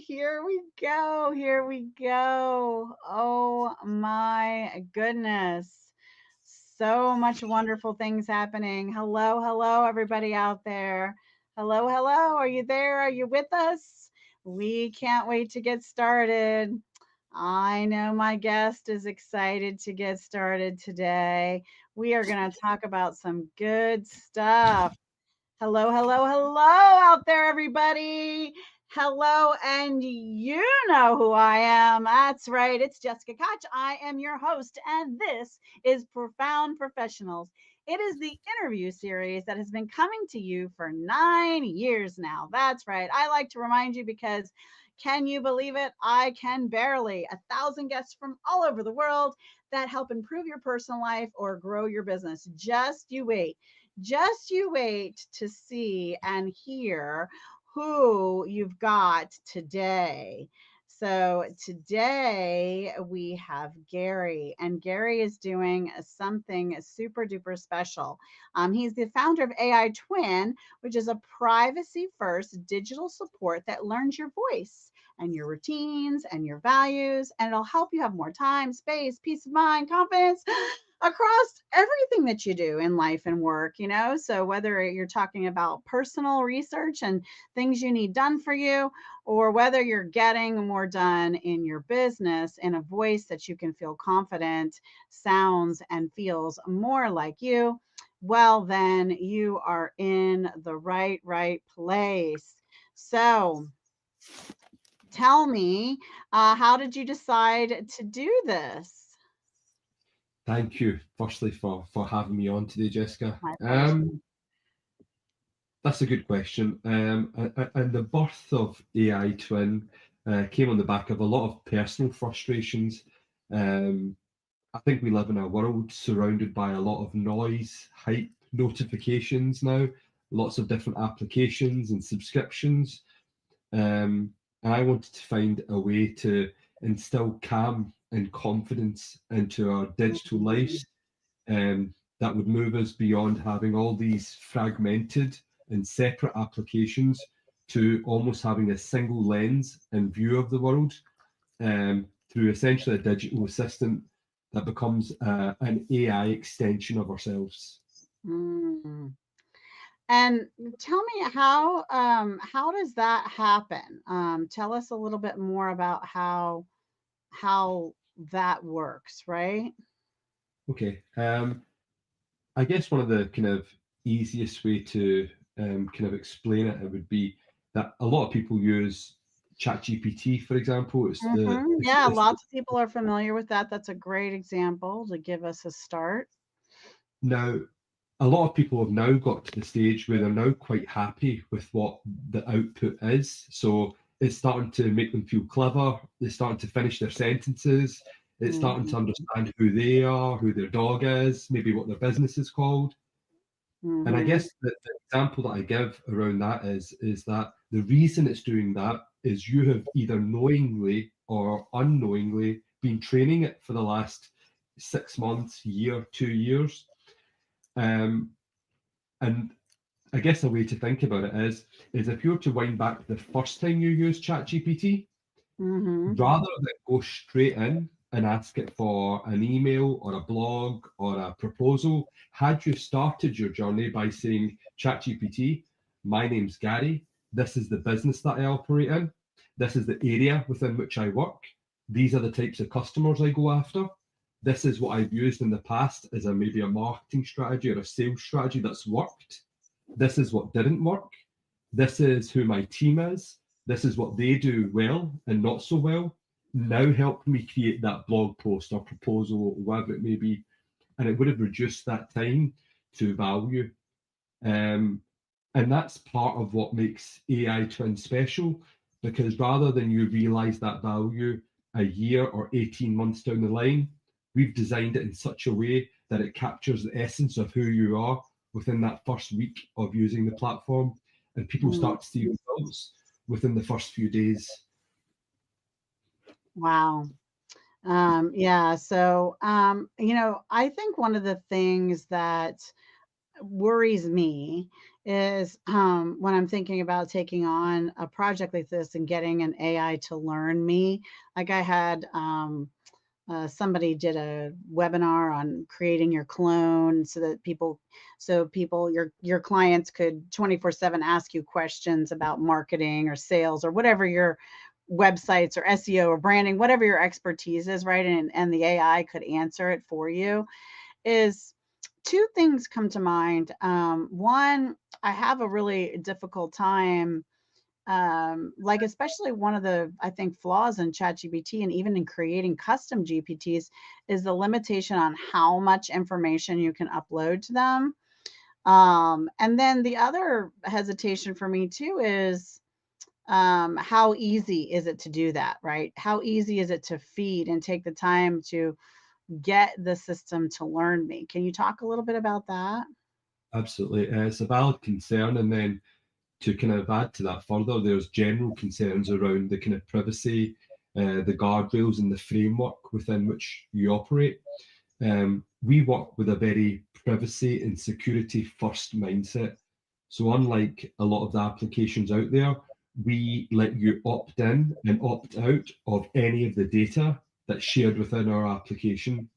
Here we go. Here we go. Oh my goodness. So much wonderful things happening. Hello, hello, everybody out there. Hello, hello. Are you there? Are you with us? We can't wait to get started. I know my guest is excited to get started today. We are going to talk about some good stuff. Hello, hello, hello out there, everybody. Hello, and you know who I am. That's right. It's Jessica Koch. I am your host, and this is Profound Professionals. It is the interview series that has been coming to you for 9 years now. That's right. I like to remind you because can you believe it? I can barely. 1,000 guests from all over the world that help improve your personal life or grow your business. Just you wait. Just you wait to see and hear who you've got today. So today we have Gary, and Gary is doing something super duper special. He's the founder of AI Twin, which is a privacy first digital support that learns your voice and your routines and your values, and it'll help you have more time, space, peace of mind, confidence across everything that you do in life and work, So whether you're talking about personal research and things you need done for you, or whether you're getting more done in your business in a voice that you can feel confident, sounds and feels more like you, well, then you are in the right place. So tell me, how did you decide to do this? Thank you, firstly, for having me on today, Jessica. My pleasure. That's a good question. And the birth of AI Twin came on the back of a lot of personal frustrations. Um, I think we live in a world surrounded by a lot of noise, hype, notifications now, lots of different applications and subscriptions. And I wanted to find a way to instill calm and confidence into our digital lives, that would move us beyond having all these fragmented and separate applications to almost having a single lens and view of the world, through essentially a digital assistant that becomes an AI extension of ourselves. Mm. And tell me how does that happen? Tell us a little bit more about how that works, right? Okay. I guess one of the kind of easiest way to kind of explain it, it would be that a lot of people use ChatGPT, for example. Yeah, lots of people are familiar with that. That's a great example to give us a start. Now, a lot of people have now got to the stage where they're now quite happy with what the output is. So it's starting to make them feel clever. They're starting to finish their sentences. It's starting to Mhm, understand who they are, who their dog is, maybe what their business is called. And I mhm, guess the example that I give around that is that the reason it's doing that is you have either knowingly or unknowingly been training it for the last 6 months, year, 2 years. Um, and I guess a way to think about it is if you were to wind back the first time you used ChatGPT, mhm, rather than go straight in and ask it for an email or a blog or a proposal, had you started your journey by saying, ChatGPT, my name's Gary, this is the business that I operate in, this is the area within which I work, these are the types of customers I go after, this is what I've used in the past as maybe a marketing strategy or a sales strategy that's worked, this is what didn't work, this is who my team is, this is what they do well and not so well. Now help me create that blog post or proposal, or whatever it may be. And it would have reduced that time to value. Um, and that's part of what makes AI Twin special, because rather than you realize that value a year or 18 months down the line, we've designed it in such a way that it captures the essence of who you are within that first week of using the platform. And people mm. start to see results within the first few days. Wow. Yeah, so I think one of the things that worries me is when I'm thinking about taking on a project like this and getting an AI to learn me. Like I had somebody did a webinar on creating your clone so that your clients could 24/7 ask you questions about marketing or sales or whatever your websites or SEO or branding, whatever your expertise is, right? And the AI could answer it for you. Is two things come to mind. One, I have a really difficult time, like especially one of the I think flaws in ChatGPT and even in creating custom GPTs is the limitation on how much information you can upload to them. And then the other hesitation for me too is how easy is it to do that, right? How easy is it to feed and take the time to get the system to learn me? Can you talk a little bit about that? Absolutely. It's a valid concern. And then to kind of add to that further, there's general concerns around the kind of privacy, the guardrails, and the framework within which you operate. We work with a very privacy and security first mindset. So, unlike a lot of the applications out there, we let you opt in and opt out of any of the data that's shared within our application.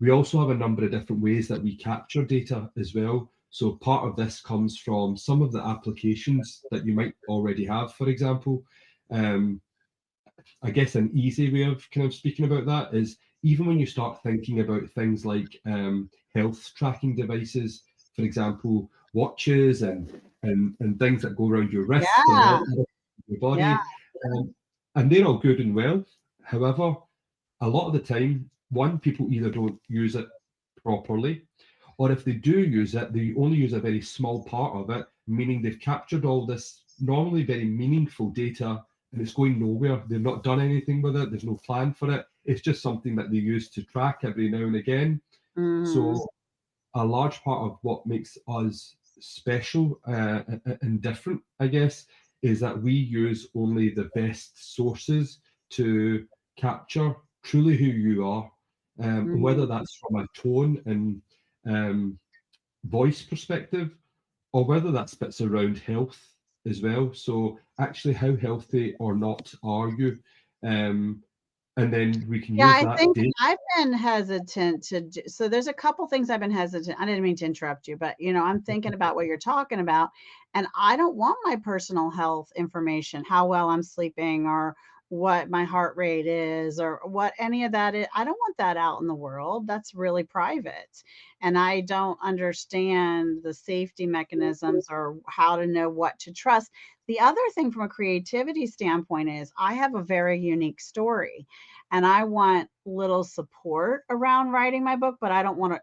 We also have a number of different ways that we capture data as well. So part of this comes from some of the applications that you might already have, for example. Um, I guess an easy way of kind of speaking about that is even when you start thinking about things like health tracking devices, for example, watches and things that go around your wrist or Yeah, your yeah. body, and they're all good and well. However, a lot of the time, one, people either don't use it properly, or if they do use it, they only use a very small part of it, meaning they've captured all this normally very meaningful data and it's going nowhere. They've not done anything with it, there's no plan for it. It's just something that they use to track every now and again. Mhm. So, a large part of what makes us special and different, I guess, is that we use only the best sources to capture truly who you are, whether Mhm. that's from a tone and um, voice perspective, or whether that's bits around health as well. So, actually, how healthy or not are you? Um, and then we can Yeah, use I that think data. I've been hesitant to do so there's a couple things I've been hesitant. I didn't mean to interrupt you, but I'm thinking about what you're talking about, and I don't want my personal health information, how well I'm sleeping or what my heart rate is or what any of that is. I don't want that out in the world. That's really private. And I don't understand the safety mechanisms or how to know what to trust. The other thing from a creativity standpoint is I have a very unique story and I want little support around writing my book, but I don't want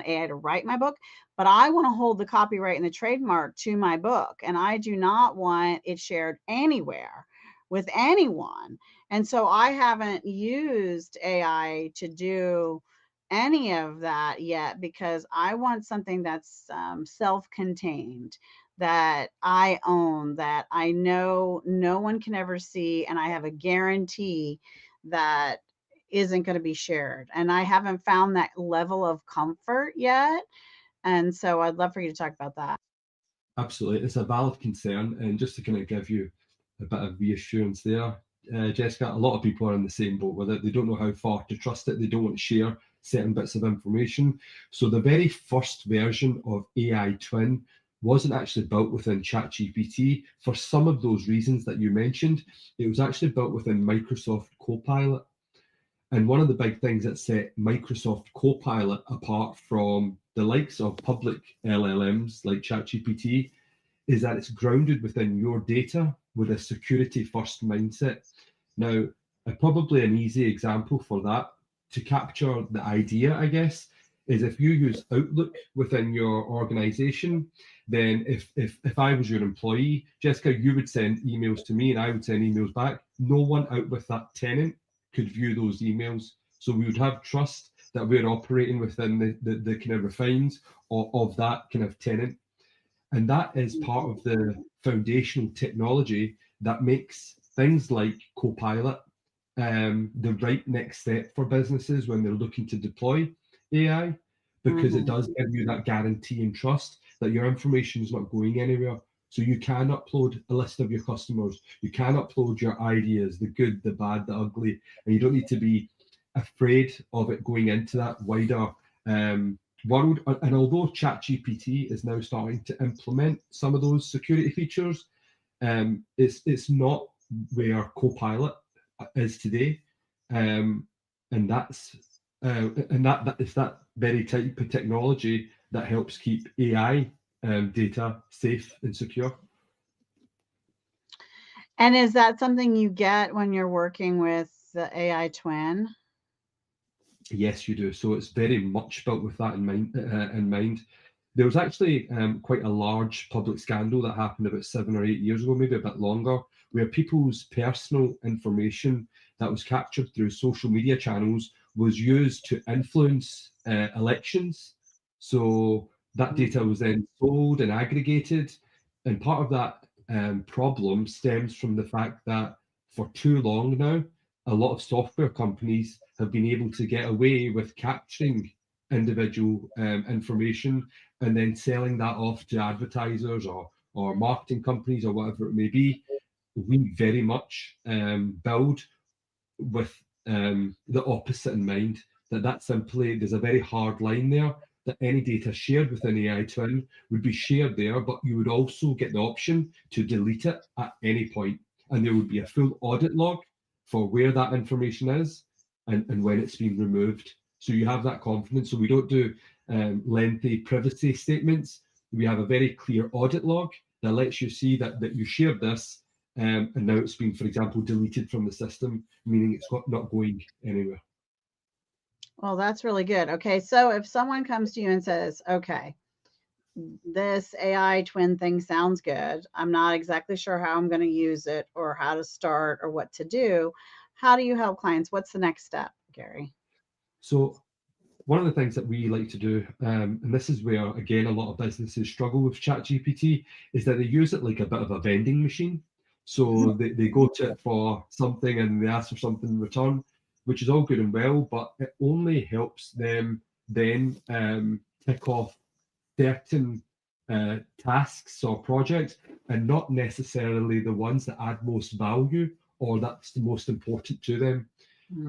AI to write my book, but I want to hold the copyright and the trademark to my book and I do not want it shared anywhere with anyone. And so I haven't used AI to do any of that yet because I want something that's self-contained, that I own, that I know no one can ever see, and I have a guarantee that isn't going to be shared. And I haven't found that level of comfort yet. And so I'd love for you to talk about that. Absolutely, it's a valid concern, and just to kind of give you a bit of reassurance there, Jessica, a lot of people are in the same boat with it. They don't know how far to trust it. They don't want to share certain bits of information. So the very first version of AI Twin wasn't actually built within ChatGPT for some of those reasons that you mentioned. It was actually built within Microsoft Copilot. And one of the big things that set Microsoft Copilot apart from the likes of public LLMs like ChatGPT is that it's grounded within your data with a security first mindset. Now, probably an easy example for that to capture the idea, I guess, is if you use Outlook within your organization, then if I was your employee, Jessica, you would send emails to me and I would send emails back. No one out with that tenant could view those emails. So we would have trust that we're operating within the kind of refines of that kind of tenant. And that is part of the foundational technology that makes things like Copilot the right next step for businesses when they're looking to deploy AI, because it Mhm. does give you that guarantee and trust that your information is not going anywhere. So you can upload a list of your customers, you can upload your ideas, the good, the bad, the ugly, and you don't need to be afraid of it going into that wider world. And although ChatGPT is now starting to implement some of those security features, it's not where Copilot is today, and that's that it's that very type of technology that helps keep AI data safe and secure. And is that something you get when you're working with the AI twin? Yes, you do. So it's very much built with that in mind. There was actually quite a large public scandal that happened about 7 or 8 years ago, maybe a bit longer, where people's personal information that was captured through social media channels was used to influence elections. So that data was then sold and aggregated. And part of that problem stems from the fact that for too long now, a lot of software companies have been able to get away with capturing individual information and then selling that off to advertisers or marketing companies or whatever it may be. We very much build with the opposite in mind, that simply there's a very hard line there, that any data shared within AI Twin would be shared there, but you would also get the option to delete it at any point. And there would be a full audit log for where that information is and when it's been removed. So you have that confidence. So we don't do lengthy privacy statements. We have a very clear audit log that lets you see that you shared this and now it's been, for example, deleted from the system, meaning it's not going anywhere. Well, that's really good. Okay, so if someone comes to you and says, okay, this AI twin thing sounds good, I'm not exactly sure how I'm going to use it or how to start or what to do, how do you help clients? What's the next step, Gary? So one of the things that we like to do, and this is where, again, a lot of businesses struggle with ChatGPT, is that they use it like a bit of a vending machine. So they go to it for something and they ask for something in return, which is all good and well, but it only helps them then tick off certain tasks or projects and not necessarily the ones that add most value or that's the most important to them.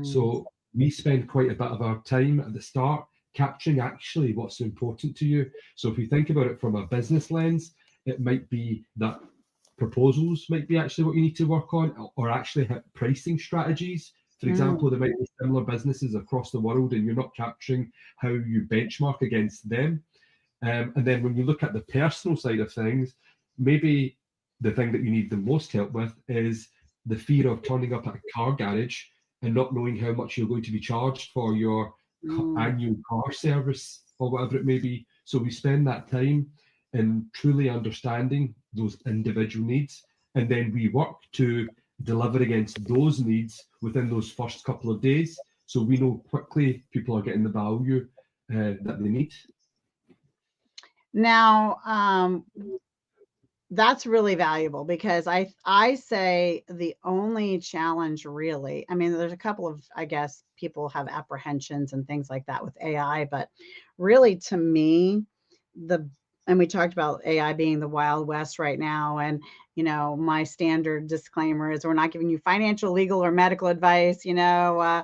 So we spend quite a bit of our time at the start capturing actually what's important to you. So if we think about it from a business lens, it might be that proposals might be actually what you need to work on, or actually hit pricing strategies. For example, there might be similar businesses across the world and you're not capturing how you benchmark against them. And then when you look at the personal side of things, maybe the thing that you need the most help with is the fear of turning up at a car garage and not knowing how much you're going to be charged for your annual car service or whatever it may be. So we spend that time in truly understanding those individual needs, and then we work to deliver against those needs within those first couple of days. So we know quickly people are getting the value that they need. Now, that's really valuable because I say the only challenge really, I mean, there's a couple of, I guess, people have apprehensions and things like that with AI, but really to me, and we talked about AI being the Wild West right now. And, my standard disclaimer is we're not giving you financial, legal, or medical advice. AI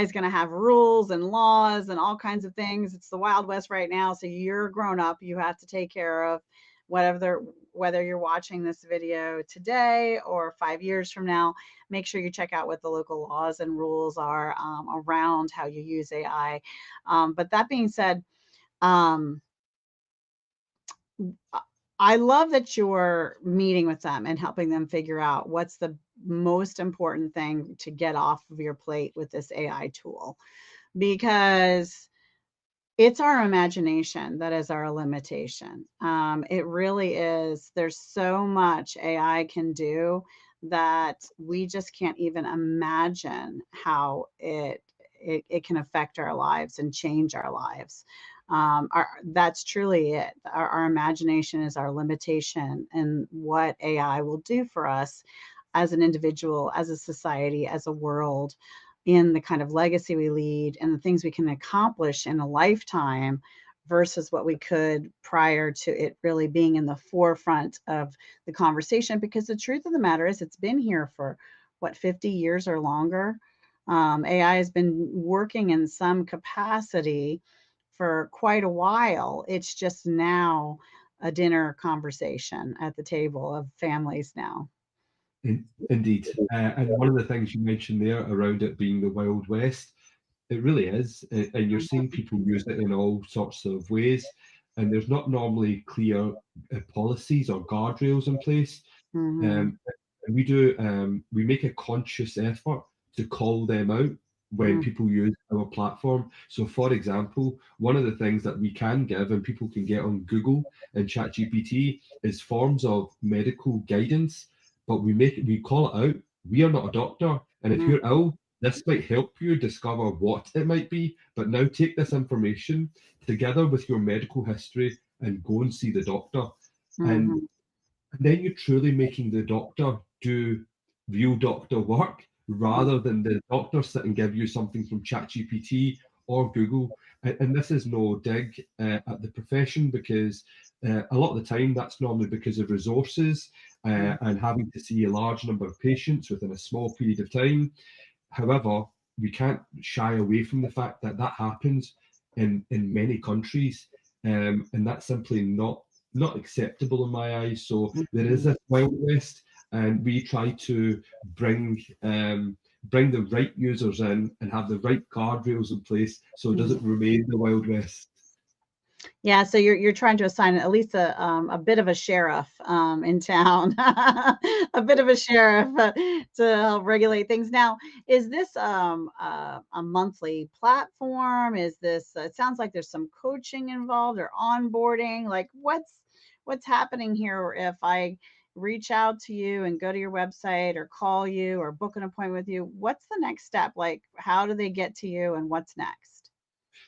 is going to have rules and laws and all kinds of things. It's the Wild West right now. So you're grown up. You have to take care of whether you're watching this video today or 5 years from now. Make sure you check out what the local laws and rules are around how you use AI. But that being said, I love that you're meeting with them and helping them figure out what's the most important thing to get off of your plate with this AI tool, because it's our imagination that is our limitation. It really is. There's so much AI can do that we just can't even imagine how it can affect our lives and change our lives. That's truly it. Our imagination is our limitation, and what AI will do for us as an individual, as a society, as a world, in the kind of legacy we lead and the things we can accomplish in a lifetime versus what we could prior to it really being in the forefront of the conversation. Because the truth of the matter is, it's been here for what, 50 years or longer. AI has been working in some capacity for quite a while. It's just now a dinner conversation at the table of families now. Indeed. And one of the things you mentioned there around it being the Wild West, it really is. And you're seeing people use it in all sorts of ways. And there's not normally clear policies or guardrails in place. Mm-hmm. And we make a conscious effort to call them out when Mm-hmm. people use our platform. So, for example, one of the things that we can give and people can get on Google and ChatGPT is forms of medical guidance, but we call it out. We are not a doctor, and if you're ill, this might help you discover what it might be. But now take this information together with your medical history and go and see the doctor. And Mm-hmm. then you're truly making the doctor do real doctor work rather than the doctor sit and give you something from ChatGPT or Google. And this is no dig at the profession, because a lot of the time that's normally because of resources and having to see a large number of patients within a small period of time. However, we can't shy away from the fact that that happens in many countries, and that's simply not acceptable in my eyes. So there is Mm-hmm. this Wild West, and we try to bring bring the right users in and have the right guardrails in place so it doesn't remain the Wild West. Yeah, so you're trying to assign at least a bit of a sheriff in town, a bit of a sheriff to help regulate things. Now, is this a monthly platform? Is this? It sounds like there's some coaching involved or onboarding. Like, what's happening here if I reach out to you and go to your website or call you or book an appointment with you? What's the next step? Like, how do they get to you and what's next?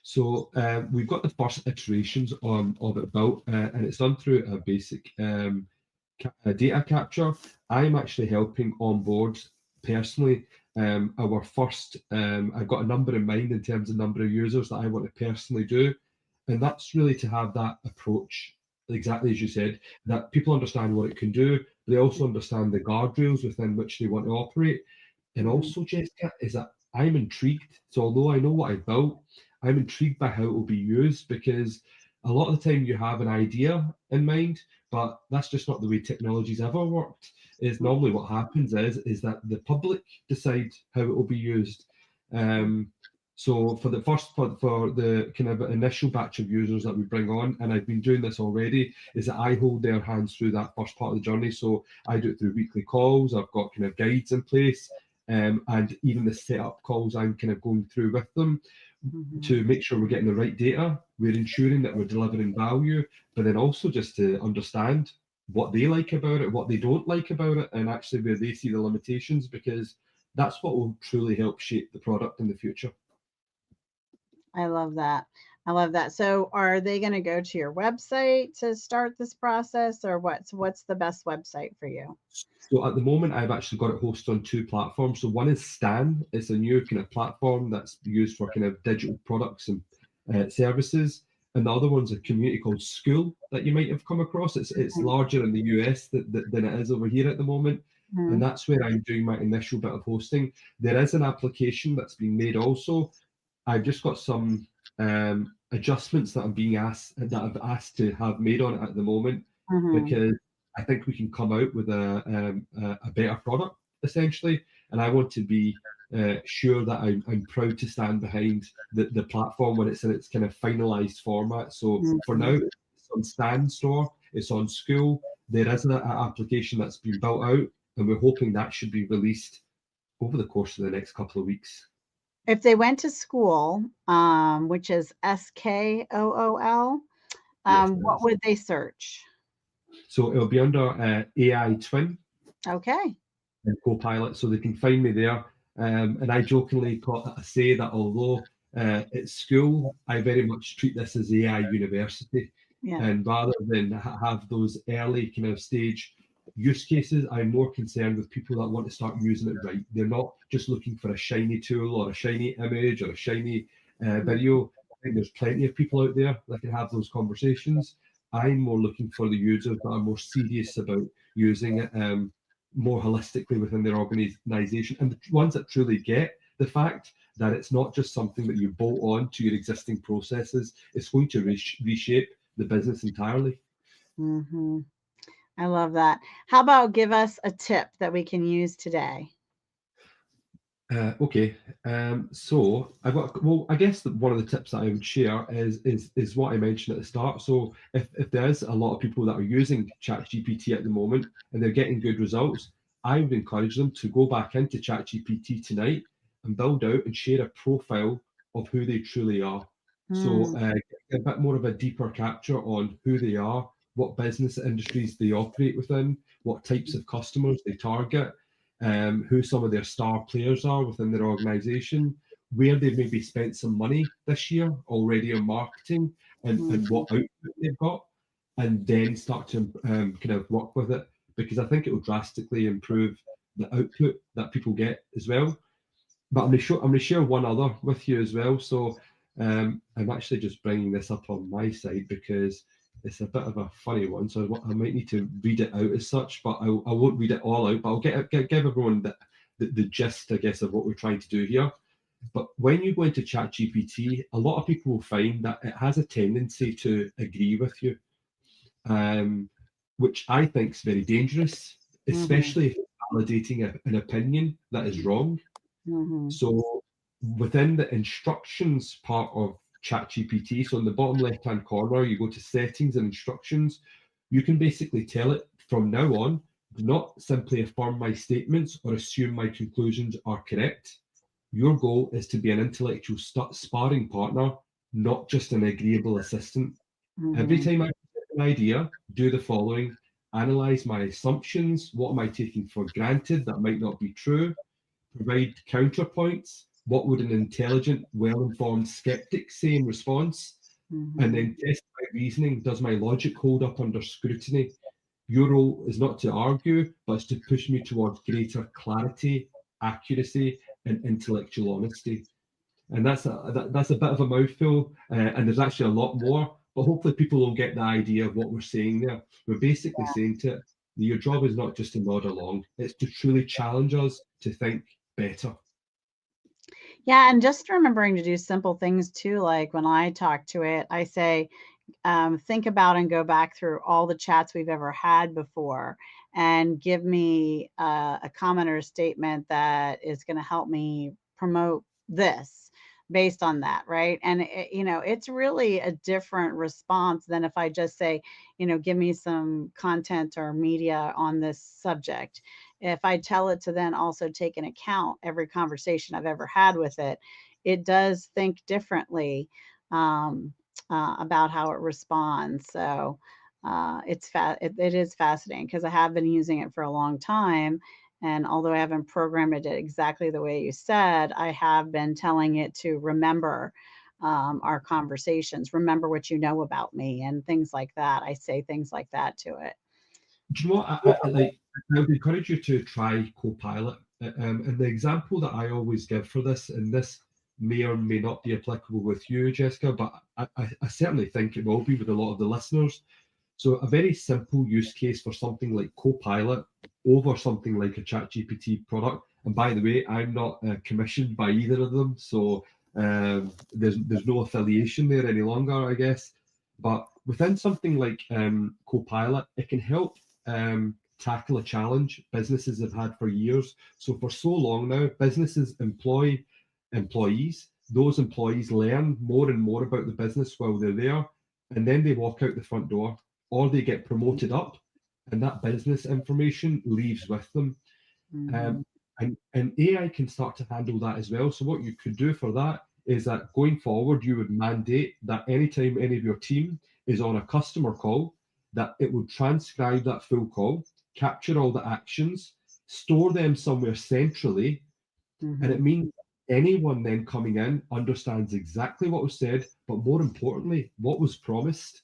So we've got the first iterations of it built, and it's done through a basic data capture. I'm actually helping on board personally our first. I've got a number in mind in terms of number of users that I want to personally do, and that's really to have that approach, exactly as you said, that people understand what it can do. They also understand the guardrails within which they want to operate. And Mhm. also, Jessica, is that I'm intrigued. So although I know what I built, I'm intrigued by how it will be used, because a lot of the time you have an idea in mind, but that's just not the way technology's ever worked. Is normally what happens is that the public decide how it will be used. Um, so for the for the kind of initial batch of users that we bring on, and I've been doing this already, is that I hold their hands through that first part of the journey. So I do it through weekly calls. I've got kind of guides in place, and even the setup calls I'm kind of going through with them Mhm. to make sure we're getting the right data, we're ensuring that we're delivering value, but then also just to understand what they like about it, what they don't like about it, and actually where they see the limitations, because that's what will truly help shape the product in the future. I love that. I love that. So are they going to go to your website to start this process or what? So what's the best website for you? So at the moment, I've actually got it hosted on two platforms. So one is Stan. It's a new kind of platform that's used for kind of digital products and services. And the other one's a community called School that you might have come across. It's larger in the US than it is over here at the moment. And Mhm. that's where I'm doing my initial bit of hosting. There is an application that's been made also. I've just got some adjustments that I'm being asked that I've asked to have made on it at the moment, Mhm. because I think we can come out with a better product essentially, and I want to be sure that I'm proud to stand behind the platform when it's in its kind of finalized format. So for now, Mhm. it's on Stand Store, it's on School. There is an application that's been built out, and we're hoping that should be released over the course of the next couple of weeks. If they went to school, which is SKOOL, Yes, it what is. would they search? So it'll be under AI Twin Okay. and Copilot, so they can find me there. And I jokingly say that although at school, I very much treat this as AI university, Yeah. and rather than have those early kind of stage use cases, I'm more concerned with people that want to start using it right. They're not just looking for a shiny tool or a shiny image or a shiny Mhm. video. think there's plenty of people out there that can have those conversations. I'm more looking for the users that are more serious about using it more holistically within their organization, and the ones that truly get the fact that it's not just something that you bolt on to your existing processes. It's going to reshape the business entirely. Mm-hmm. I love that. How about give us a tip that we can use today? Okay, so I've got, well, I guess that one of the tips that I would share is what I mentioned at the start. So if there is a lot of people that are using ChatGPT at the moment and they're getting good results, I would encourage them to go back into ChatGPT tonight and build out and share a profile of who they truly are. So Mm, get a bit more of a deeper capture on who they are, what business industries they operate within, what types of customers they target, who some of their star players are within their organization, where they've maybe spent some money this year already on marketing, and mhm, what output they've got, and then start to kind of work with it, because I think it will drastically improve the output that people get as well. But I'm going to share one other with you as well. So I'm actually just bringing this up on my side because it's a bit of a funny one. So I might need to read it out as such, but I won't read it all out. But I'll give everyone the gist, I guess, of what we're trying to do here. But when you go into ChatGPT, a lot of people will find that it has a tendency to agree with you, um, which I think is very dangerous, mhm, especially if it's validating an opinion that is wrong. mhm, So within the instructions part of ChatGPT, so in the bottom left-hand corner, you go to settings and instructions. You can basically tell it from now on, do not simply affirm my statements or assume my conclusions are correct. Your goal is to be an intellectual sparring partner, not just an agreeable assistant. Every mhm, time I present an idea, do the following: analyze my assumptions. What am I taking for granted that might not be true? Provide counterpoints. What would an intelligent, well-informed skeptic say in response? And mhm, then test my reasoning. Does my logic hold up under scrutiny? Your role is not to argue, but it's to push me towards greater clarity, accuracy, and intellectual honesty. And that's a bit of a mouthful, and there's actually a lot more. But hopefully, people will get the idea of what we're saying there. We're basically saying to it, your job is not just to nod along; it's to truly challenge us to think better. Yeah, and just remembering to do simple things too, like when I talk to it, I say, think about and go back through all the chats we've ever had before and give me a comment or a statement that is going to help me promote this based on that, right? And it's really a different response than if I just say, give me some content or media on this subject. If I tell it to then also take in account every conversation I've ever had with it, it does think differently. About how it responds. So it is fascinating because I have been using it for a long time. And although I haven't programmed it exactly the way you said, I have been telling it to remember our conversations, remember what you know about me, and things like that. I say things like that to it. Do you know what? I would encourage you to try Copilot. And the example that I always give for this, and this may or may not be applicable with you, Jessica, but I certainly think it will be with a lot of the listeners. So a very simple use case for something like Copilot over something like a ChatGPT product. And by the way, I'm not commissioned by either of them, so there's no affiliation there any longer, I guess. But within something like Copilot, it can help tackle a challenge businesses have had for years. So for so long now, businesses employ employees. Those employees learn more and more about the business while they're there, and then they walk out the front door, or they get promoted up, and that business information leaves with them. Mhm, Um, and AI can start to handle that as well. So what you could do for that is that going forward, you would mandate that anytime any of your team is on a customer call, that it would transcribe that full call, capture all the actions, store them somewhere centrally, and it mhm, means anyone then coming in understands exactly what was said, but more importantly, what was promised,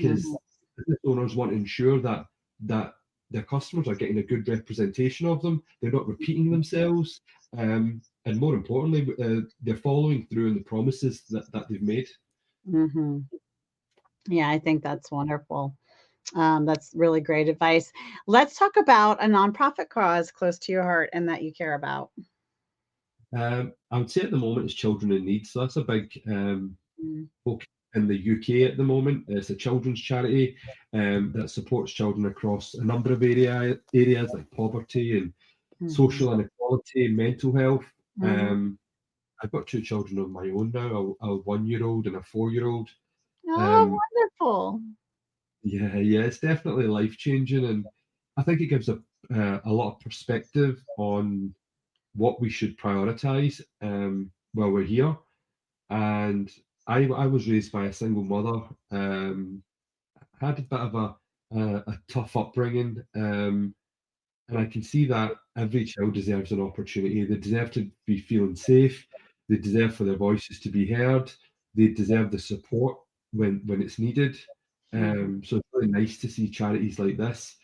mhm, because business owners want to ensure that their customers are getting a good representation of them. They're not repeating themselves, and more importantly, they're following through on the promises that they've made. Hmm. Yeah, I think that's wonderful. That's really great advice. Let's talk about a nonprofit cause close to your heart and that you care about. I would say at the moment it's children in need. So that's a big Mm-hmm. focus in the UK at the moment. It's a children's charity that supports children across a number of areas like poverty and Mm-hmm. social inequality, mental health. Mm-hmm. Um, I've got two children of my own now, a 1 year old and a 4 year old. Oh, Um, wonderful. yeah, it's definitely life changing, and I think it gives a lot of perspective on what we should prioritize while we're here. And I was raised by a single mother. Had a bit of a tough upbringing, and I can see that every child deserves an opportunity. They deserve to be feeling safe. They deserve for their voices to be heard. They deserve the support when it's needed. Mhm. So it's really nice to see charities like this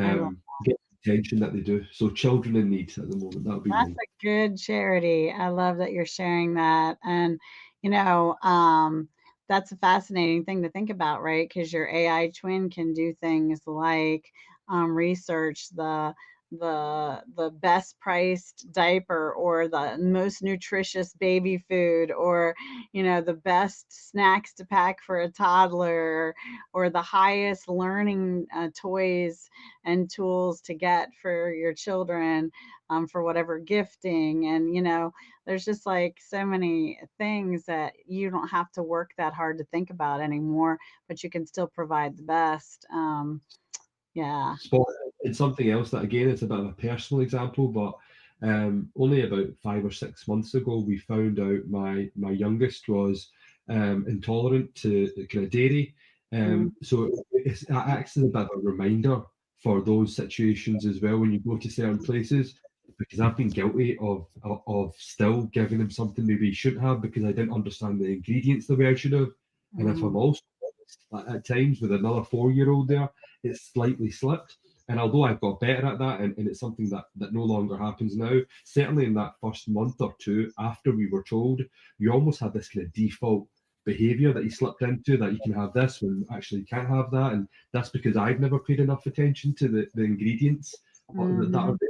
I love get the attention that they do. So children in need at the moment, that would be that's mine. a good charity. I love that you're sharing that. And, you know, that's a fascinating thing to think about, right? Because your AI twin can do things like research the best priced diaper or the most nutritious baby food or the best snacks to pack for a toddler or the highest learning toys and tools to get for your children for whatever gifting. And, there's just like so many things that you don't have to work that hard to think about anymore, but you can still provide the best. Yeah. Spot it's something else that again it's a bit of a personal example, but only about 5 or 6 months ago we found out my youngest was intolerant to kind of dairy. Mm, So it acts as a bit of a reminder for those situations as well when you go to certain places, because I've been guilty of still giving him something maybe he shouldn't have because I didn't understand the ingredients the way I should have. And if I'm mhm, also honest, at times with another 4 year old there, it's slightly slipped. And although I've got better at that, and it's something that no longer happens now, certainly in that first month or two after we were told, you almost had this kind of default behavior that you slipped into that you can have this when actually you can't have that. And that's because I've never paid enough attention to the ingredients that are mhm. there.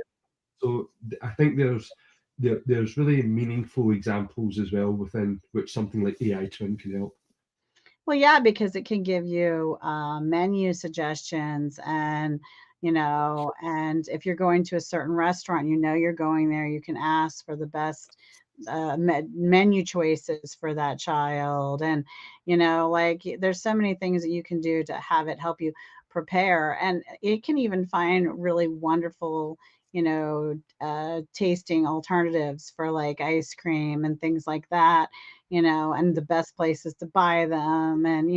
So I think there's really meaningful examples as well within which something like AI Twin can help. Well, yeah, because it can give you menu suggestions and if you're going to a certain restaurant, you're going there, you can ask for the best menu choices for that child. And, like there's so many things that you can do to have it help you prepare. And it can even find really wonderful, tasting alternatives for like ice cream and things like that, and the best places to buy them. And,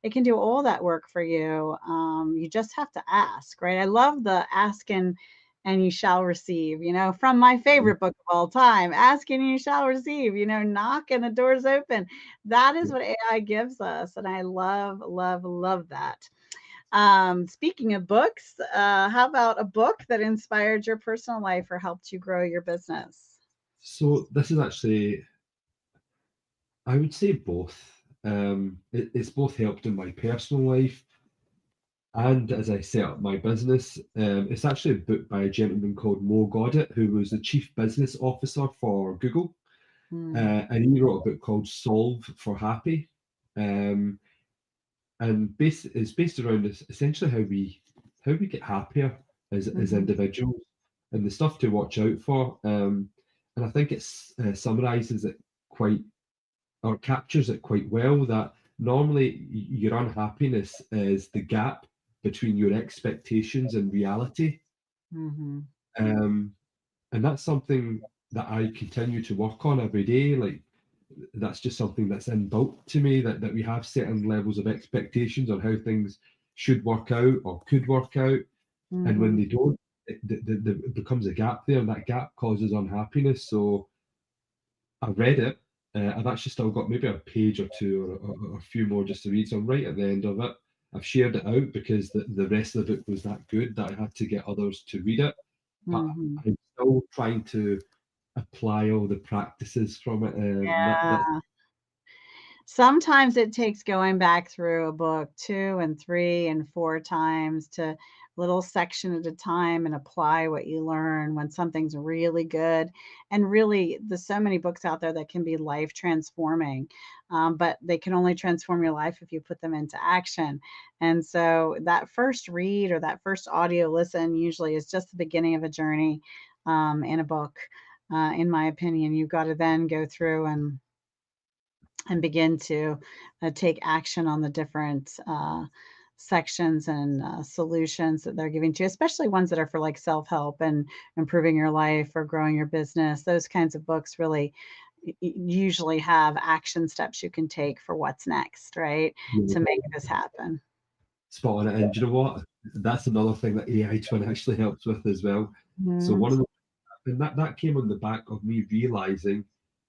it can do all that work for you. You just have to ask, right? I love the ask and you shall receive, from my favorite book of all time, ask and you shall receive, knock and the door's open. That is what AI gives us. And I love, love, love that. Speaking of books, how about a book that inspired your personal life or helped you grow your business? So this is actually, I would say both. It's both helped in my personal life and as I set up my business. It's actually a book by a gentleman called Mo Goddard, who was the chief business officer for Google, Mm, and he wrote a book called Solve for Happy, um, and it's based around essentially how we get happier as mhm, individuals and the stuff to watch out for. And I think it's summarizes it quite or captures it quite well that normally your unhappiness is the gap between your expectations and reality. mhm. Um, and that's something that I continue to work on every day. Like that's just something that's inbuilt to me that we have certain levels of expectations on how things should work out or could work out. And when Mhm, they don't, it becomes a gap there, and that gap causes unhappiness. So I read it. I've actually still got maybe a page or two or a few more just to read. So I'm right at the end of it. I've shared it out because the rest of the book was that good that I had to get others to read it. But mhm. I'm still trying to apply all the practices from it. Yeah. Sometimes it takes going back through a book 2 and 3 and 4 times to little section at a time and apply what you learn when something's really good. And really, there's so many books out there that can be life transforming, but they can only transform your life if you put them into action. And so that first read or that first audio listen usually is just the beginning of a journey in a book. In my opinion, you've got to then go through and begin to take action on the different sections and solutions that they're giving to you, especially ones that are for like self-help and improving your life or growing your business. Those kinds of books really usually have action steps you can take for what's next, right? To make this happen. Spot on it. And do you know what? That's another thing that AI Twin actually helps with as well. So Mhm. one of the and that came on the back of me realizing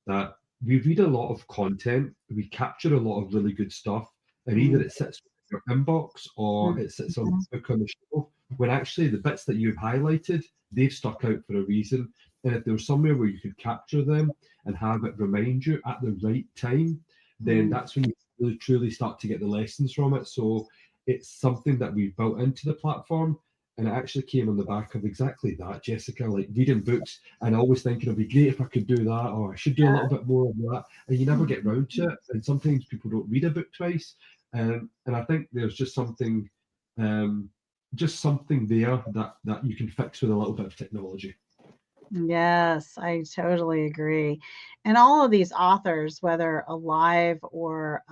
that we read a lot of content, we capture a lot of really good stuff, and either Mhm. it sits in your inbox or it sits on Mhm. the book on the shelf. When actually the bits that you've highlighted, they've stuck out for a reason. And if there was somewhere where you could capture them and have it remind you at the right time, then Mhm. that's when you really truly start to get the lessons from it. So it's something that we've built into the platform, and it actually came on the back of exactly that, Jessica, like reading books and always thinking it'd be great if I could do that, or I should do a little bit more of that. And you never get round to it. And sometimes people don't read a book twice. And I think there's um, just something there that you can fix with a little bit of technology. Yes, I totally agree. And all of these authors, whether alive or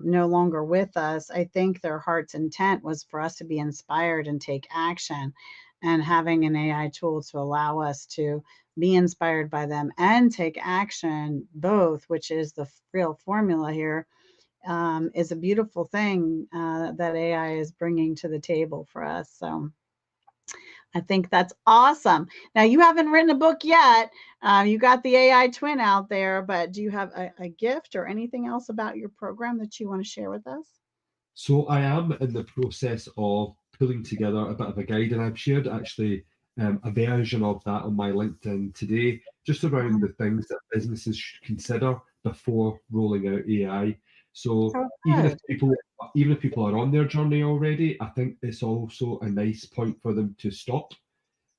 no longer with us, I think their heart's intent was for us to be inspired and take action. And having an AI tool to allow us to be inspired by them and take action, both, which is the real formula here, is a beautiful thing that AI is bringing to the table for us. So I think that's awesome. Now, you haven't written a book yet. You got the AI twin out there, but do you have a gift or anything else about your program that you want to share with us? So I am in the process of pulling together a bit of a guide, and I've shared actually a version of that on my LinkedIn today, just around the things that businesses should consider before rolling out AI. So Oh, even if good. people even if people are on their journey already, I think it's also a nice point for them to stop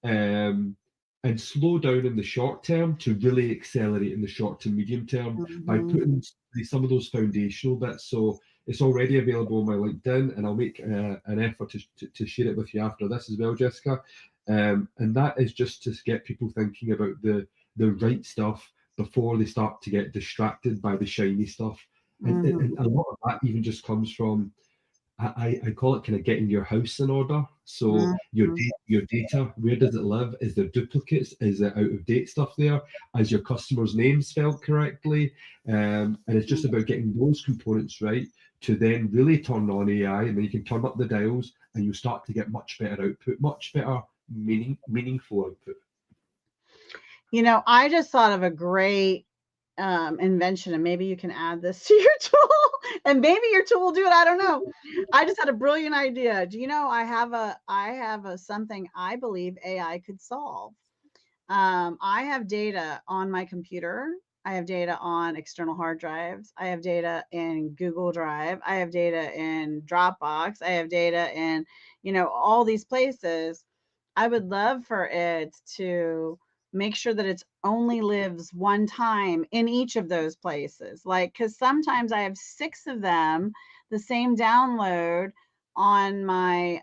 um, and slow down in the short term to really accelerate in the short to medium term by Mhm. putting some of those foundational bits. So it's already available on my LinkedIn, and I'll make an effort to share it with you after this as well, Jessica. And that is just to get people thinking about the right stuff before they start to get distracted by the shiny stuff. And Mhm. a lot of that even just comes from I call it kind of getting your house in order. So Mhm. your data, where does it live? Is there duplicates? Is it out of date stuff there? Is your customer's name spelled correctly? And it's just about getting those components right to then really turn on AI, and then you can turn up the dials, and you start to get much better output, much better meaningful output. I just thought of a great invention, and maybe you can add this to your tool, and maybe your tool will do it. I don't know. I just had a brilliant idea. Do you know I have a something I believe AI could solve. I have data on my computer. I have data on external hard drives. I have data in Google Drive. I have data in Dropbox. I have data in, all these places. I would love for it to make sure that it only lives one time in each of those places. Like, because sometimes I have six of them, the same download on my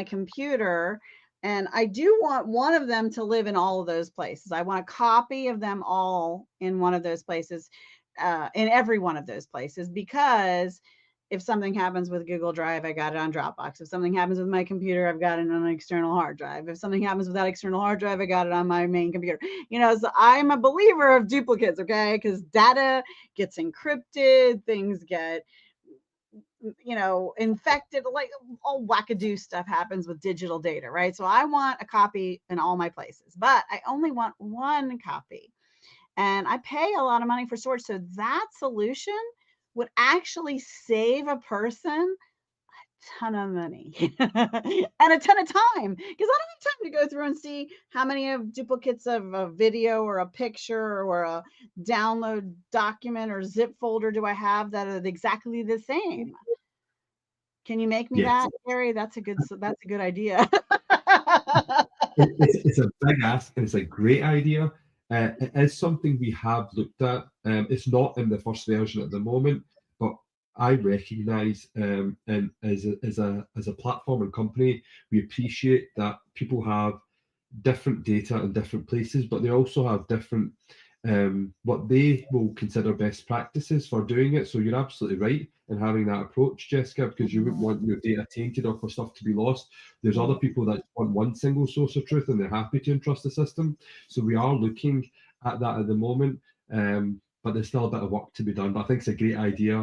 computer, and I do want one of them to live in all of those places. I want a copy of them all in one of those places, in every one of those places, because if something happens with Google Drive, I got it on Dropbox. If something happens with my computer, I've got it on an external hard drive. If something happens with that external hard drive, I got it on my main computer. So I'm a believer of duplicates, okay? Because data gets encrypted, things get infected, like all wackadoo stuff happens with digital data, right? So I want a copy in all my places, but I only want one copy. And I pay a lot of money for storage. So that solution would actually save a person ton of money and a ton of time because I don't have time to go through and see how many of duplicates of a video or a picture or a download document or zip folder do I have that are exactly the same. Can you make me Yes, that, Gary? That's a good idea. it's a big ask and it's a great idea. It is something we have looked at. It's not in the first version at the moment, but I recognise, and as a platform and company, we appreciate that people have different data in different places, but they also have different what they will consider best practices for doing it. So you're absolutely right in having that approach, Jessica, because you wouldn't Mhm. want your data tainted or for stuff to be lost. There's Yeah. other people that want one single source of truth and they're happy to entrust the system. So we are looking at that at the moment, but there's still a bit of work to be done. But I think it's a great idea.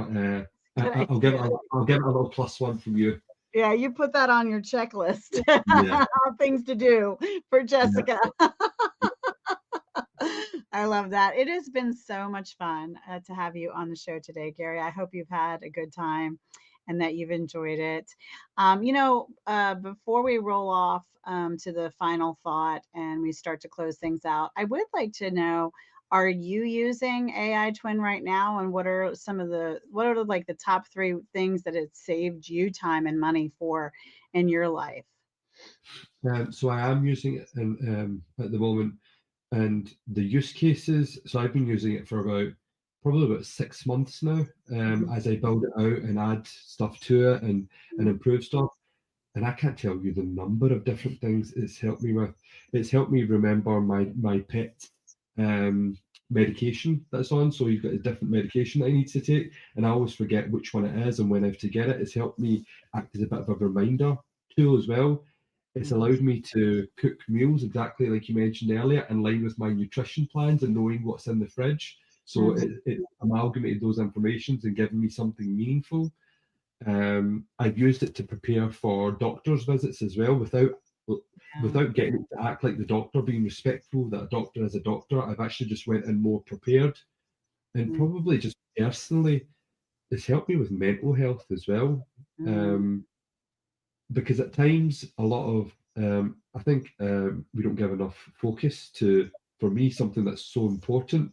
Good I'll give it idea. I'll give it a little plus one from you. Yeah, you put that on your checklist. Yeah, Things to do for yeah. Jessica. I love that. It has been so much fun to have you on the show today, Gary. I hope you've had a good time and that you've enjoyed it. Before we roll off to the final thought and we start to close things out, I would like to know, are you using AI Twin right now? And what are like the top three things that it saved you time and money for in your life? So I am using it at the moment. And the use cases, so I've been using it for probably about 6 months now, Mhm. as I build it out and add stuff to it and Mhm. improve stuff. And I can't tell you the number of different things it's helped me with. It's helped me remember my pet um, medication that's on. So you've got a different medication that I need to take, and I always forget which one it is and when I have to get it. It's helped me act as a bit of a reminder tool as well. It's Mhm. allowed me to cook meals exactly like you mentioned earlier, in line with my nutrition plans and knowing what's in the fridge. So Mhm. it amalgamated those informations and given me something meaningful. I've used it to prepare for doctor's visits as well, Yeah. without getting it to act like the doctor, being respectful that a doctor is a doctor. I've actually just went in more prepared, and Mhm. probably just personally, it's helped me with mental health as well. Mhm. Um, because at times a lot of I think we don't give enough focus to, for me, something that's so important.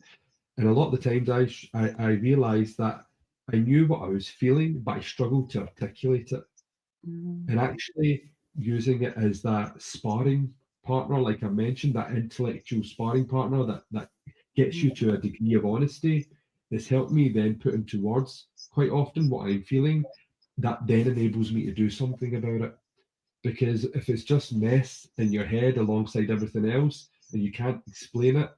And a lot of the times I realized that I knew what I was feeling, but I struggled to articulate it. Mhm. And actually using it as that sparring partner, like I mentioned, that intellectual sparring partner that gets you to a degree of honesty, it's helped me then put into words quite often what I'm feeling. That then enables me to do something about it. Because if it's just mess in your head alongside everything else and you can't explain it,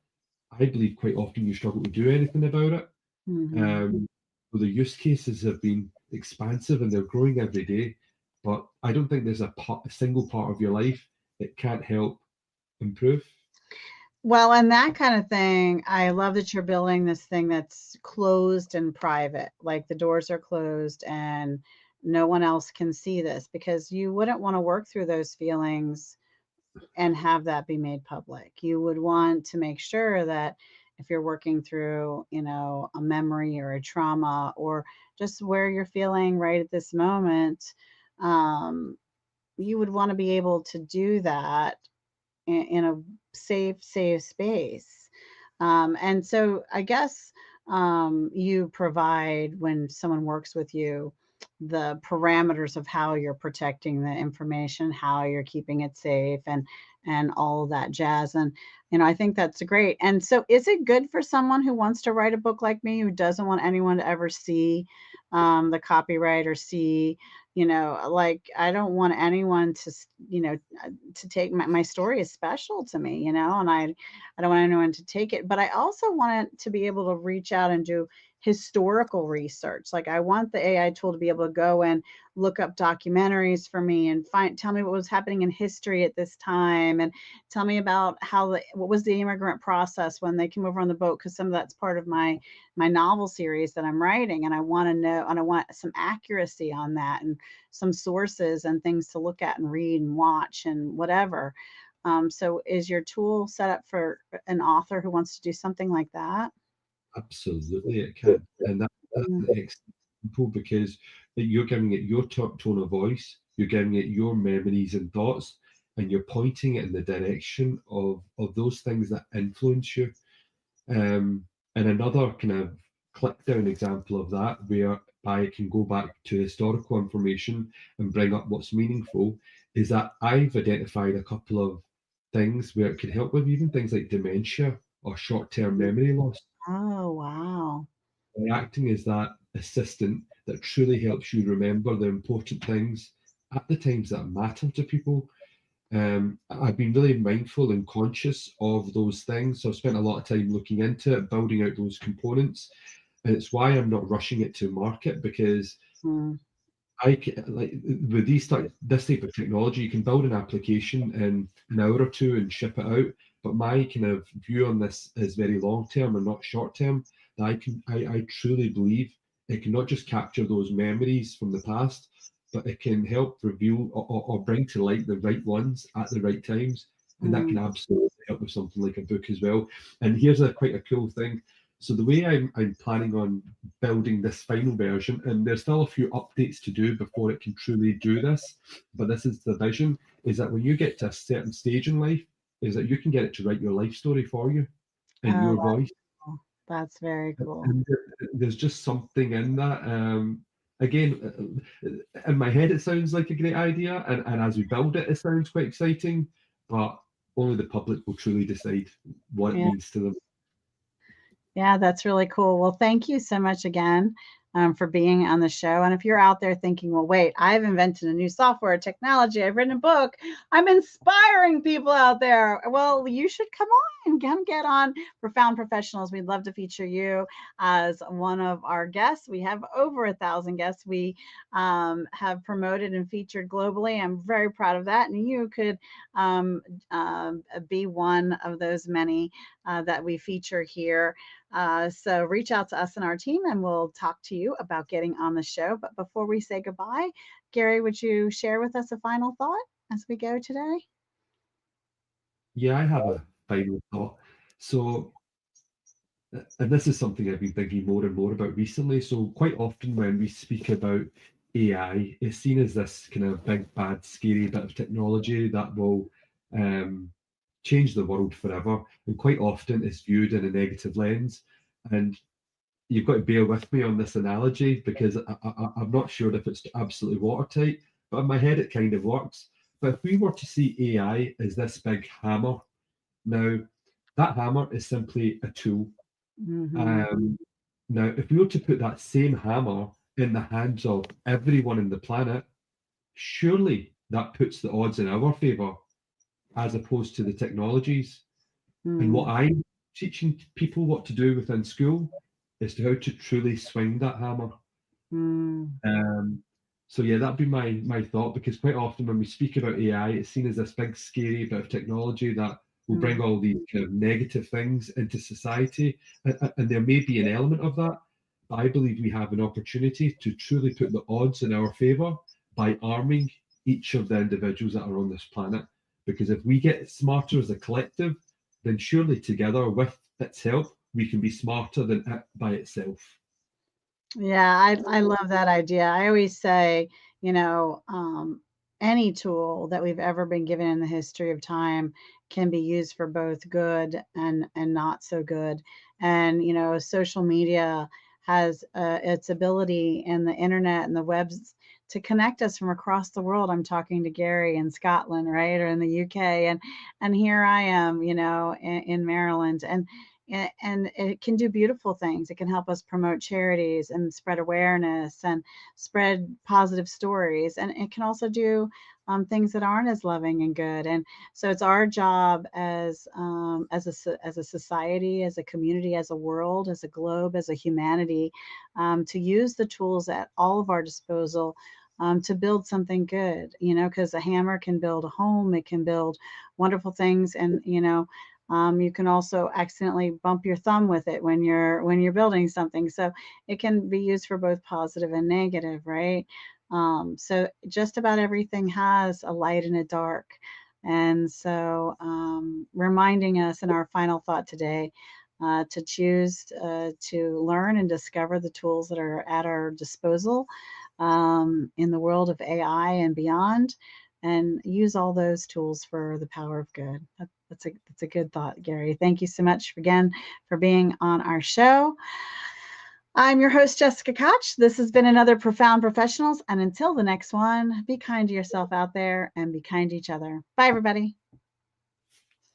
I believe quite often you struggle to do anything about it. Mhm. Um, so the use cases have been expansive and they're growing every day. But I don't think there's a single part of your life it can't help improve. Well, and that kind of thing, I love that you're building this thing that's closed and private. Like the doors are closed and no one else can see this because you wouldn't want to work through those feelings and have that be made public. You would want to make sure that if you're working through, a memory or a trauma or just where you're feeling right at this moment, um, you would want to be able to do that in a safe space. And so I guess you provide when someone works with you the parameters of how you're protecting the information, how you're keeping it safe, and all of that jazz. And I think that's great. And so, is it good for someone who wants to write a book like me, who doesn't want anyone to ever see the copyright or see, like I don't want anyone to, to take my story is special to me, and I don't want anyone to take it, but I also want it to be able to reach out and do historical research. Like I want the AI tool to be able to go and look up documentaries for me and tell me what was happening in history at this time and tell me about what was the immigrant process when they came over on the boat, because some of that's part of my novel series that I'm writing, and I want to know, and I want some accuracy on that and some sources and things to look at and read and watch and whatever. So is your tool set up for an author who wants to do something like that? Absolutely, it can. And that's Mm. excellent. simple because you're giving it your tone of voice, you're giving it your memories and thoughts, and you're pointing it in the direction of those things that influence you. And another kind of click down example of that, where I can go back to historical information and bring up what's meaningful, is that I've identified a couple of things where it can help with even things like dementia or short term Mm. memory loss. Oh, wow. By acting as that assistant that truly helps you remember the important things at the times that matter to people. I've been really mindful and conscious of those things. So I've spent a lot of time looking into it, building out those components. And it's why I'm not rushing it to market, because Mm. I can, like with this type of technology, you can build an application in an hour or two and ship it out. But my kind of view on this is very long term and not short term. That I truly believe it can not just capture those memories from the past, but it can help reveal or bring to light the right ones at the right times. And that can Mm. absolutely help with something like a book as well. And here's a quite a cool thing. So the way I'm planning on building this final version, and there's still a few updates to do before it can truly do this, but this is the vision, is that when you get to a certain stage in life, is that you can get it to write your life story for you in Oh, your voice. wow. That's very cool. And there's just something in that. Again, in my head, it sounds like a great idea, and as we build it, it sounds quite exciting, but only the public will truly decide what it Yeah. means to them. Yeah, that's really cool. Well, thank you so much again for being on the show. And if you're out there thinking, well, wait, I've invented a new software technology, I've written a book, I'm inspiring people out there. Well, you should come get on Profound Professionals. We'd love to feature you as one of our guests. We have over 1,000 guests we have promoted and featured globally. I'm very proud of that. And you could um, be one of those many that we feature here. So reach out to us and our team, and we'll talk to you about getting on the show. But before we say goodbye, Gary, would you share with us a final thought as we go today? Yeah, I have a final thought. So, and this is something I've been thinking more and more about recently. So, quite often when we speak about AI, it's seen as this kind of big, bad, scary bit of technology that will um, change the world forever. And quite often it's viewed in a negative lens. And you've got to bear with me on this analogy because I'm not sure if it's absolutely watertight, but in my head it kind of works. But if we were to see AI as this big hammer, now that hammer is simply a tool. Mm-hmm. Um, Now, if we were to put that same hammer in the hands of everyone in the planet, surely that puts the odds in our favour as opposed to the technologies. And what Mm. I'm teaching people what to do within school is to how to truly swing that hammer. Mm. Um, so yeah, that'd be my thought, because quite often when we speak about AI, it's seen as this big scary bit of technology that will bring Mm. all these kind of negative things into society, and there may be an element of that. But I believe we have an opportunity to truly put the odds in our favour by arming each of the individuals that are on this planet. Because if we get smarter as a collective, then surely together with its help, we can be smarter than it by itself. Yeah, I love that idea. I always say, you know, any tool that we've ever been given in the history of time can be used for both good and not so good. And social media has its ability, and the internet and the webs, to connect us from across the world. I'm talking to Gary in Scotland, right, or in the UK, and here I am, in Maryland, and it can do beautiful things. It can help us promote charities and spread awareness and spread positive stories. And it can also do things that aren't as loving and good. And so it's our job as a society, as a community, as a world, as a globe, as a humanity, to use the tools at all of our disposal. To build something good, because a hammer can build a home, it can build wonderful things, and you can also accidentally bump your thumb with it when you're building something. So it can be used for both positive and negative, right? So just about everything has a light and a dark. And so reminding us in our final thought today to choose to learn and discover the tools that are at our disposal in the world of AI and beyond, and use all those tools for the power of good. That's a good thought, Gary. Thank you so much again for being on our show. I'm your host, Jessica Koch. This has been another Profound Professionals. And until the next one, be kind to yourself out there and be kind to each other. Bye, everybody.